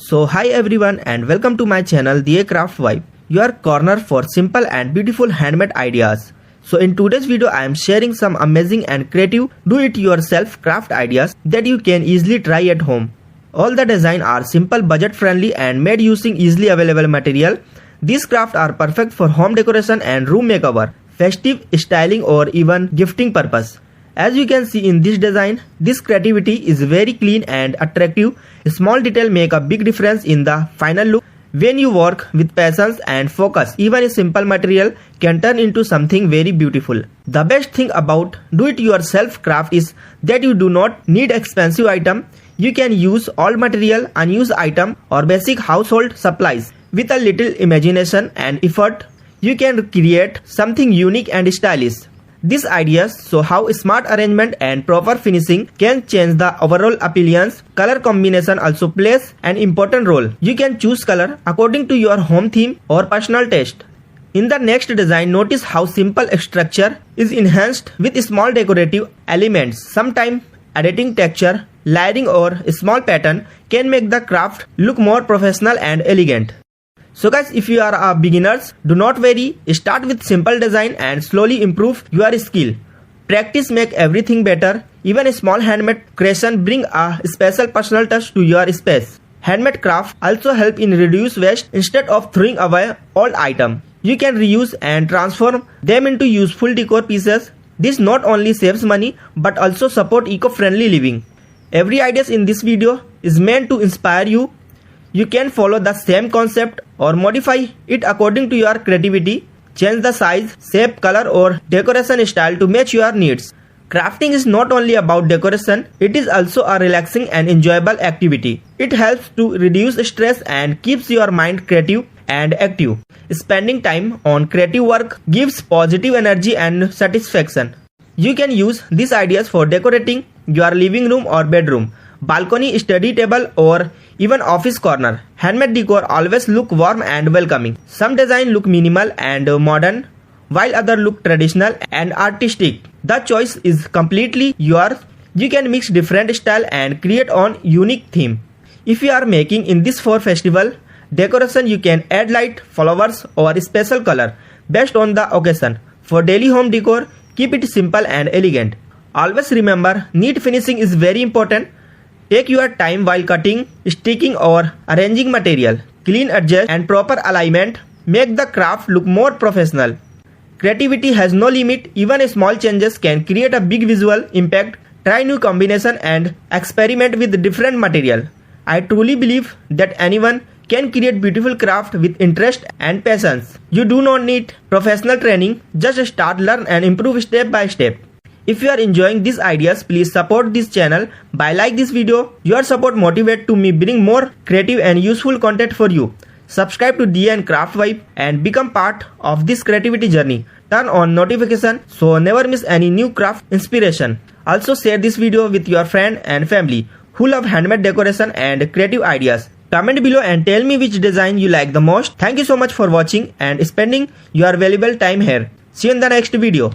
So hi everyone and welcome to my channel The Craft Vibe, your corner for simple and beautiful handmade ideas. So in today's video I am sharing some amazing and creative do-it-yourself craft ideas that you can easily try at home. All the designs are simple, budget friendly and made using easily available material. These crafts are perfect for home decoration and room makeover, festive styling or even gifting purpose. As you can see in this design, this creativity is very clean and attractive. Small details make a big difference in the final look. When you work with patience and focus, even a simple material can turn into something very beautiful. The best thing about do-it-yourself craft is that you do not need expensive item. You can use old material, unused item or basic household supplies. With a little imagination and effort, you can create something unique and stylish. These ideas show how smart arrangement and proper finishing can change the overall appearance. Color combination also plays an important role. You can choose color according to your home theme or personal taste. In the next design, notice how simple structure is enhanced with small decorative elements. Sometimes adding texture, layering or a small pattern can make the craft look more professional and elegant. So guys, if you are a beginners, do not worry, start with simple design and slowly improve your skill. Practice make everything better. Even a small handmade creation bring a special personal touch to your space. Handmade craft also help in reduce waste. Instead of throwing away old item, you can reuse and transform them into useful decor pieces. This not only saves money but also support eco-friendly living. Every idea in this video is meant to inspire you. You can follow the same concept or modify it according to your creativity. Change the size, shape, color or decoration style to match your needs. Crafting is not only about decoration, it is also a relaxing and enjoyable activity. It helps to reduce stress and keeps your mind creative and active. Spending time on creative work gives positive energy and satisfaction. You can use these ideas for decorating your living room or bedroom, balcony, study table or even office corner. Handmade decor always look warm and welcoming. Some design look minimal and modern, while other look traditional and artistic. The choice is completely yours. You can mix different style and create on unique theme. If you are making in this for festival decoration, you can add light, flowers or special color based on the occasion. For daily home decor, keep it simple and elegant. Always remember, neat finishing is very important. Take your time while cutting, sticking or arranging material. Clean edges and proper alignment make the craft look more professional. Creativity has no limit. Even small changes can create a big visual impact. Try new combination and experiment with different material. I truly believe that anyone can create beautiful craft with interest and patience. You do not need professional training. Just start, learn and improve step by step. If you are enjoying these ideas, please support this channel by like this video. Your support motivates to me bring more creative and useful content for you. Subscribe to The Craft Vibe and become part of this creativity journey. Turn on notification so never miss any new craft inspiration. Also share this video with your friend and family who love handmade decoration and creative ideas. Comment below and tell me which design you like the most. Thank you so much for watching and spending your valuable time here. See you in the next video.